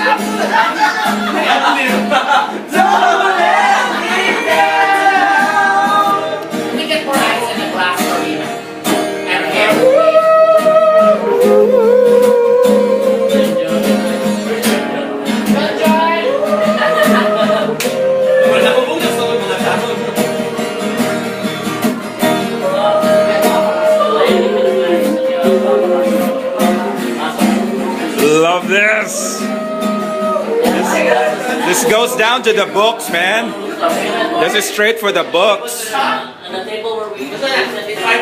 We get more ice in a glass arena. And Love this. This goes down to the books, man. This is straight for the books. the table where we